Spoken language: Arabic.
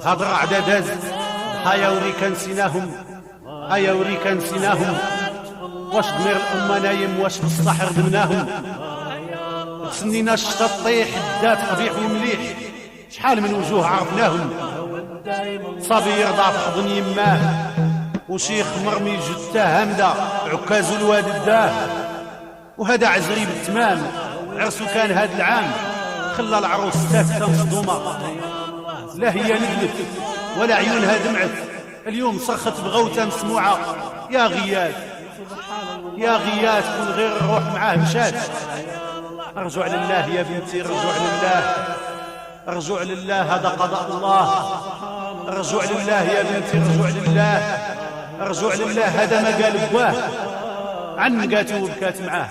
هاد الرعدة دازت هيا وريك نسيناهم، هيا وريك نسيناهم، واش ضمير الأمة نايم، واش بصح ردمناهم. سنينا الشتا طيح الدات قبيح ومليح، شحال من وجوه عرفناهم. صبي يرضع في حضن يماه، وشيخ مرمي جثاه هامدة عكاز الواد داه. وهذا عزري بالتمام عرسو كان هاد العام، خلى العروس ساكتة مصدومة، لا هي ندلت ولا عيونها دمعت. اليوم صرخت بغوتة مسموعة، يا غياث يا غياث، كل غير الروح معاه مشات. ارجع لله يا بنتي، ارجع لله، ارجع لله، هذا قضاء الله. ارجع لله يا بنتي، ارجع لله، ارجع لله، هذا ما قال بواه. عن قاتو وبكات معاه.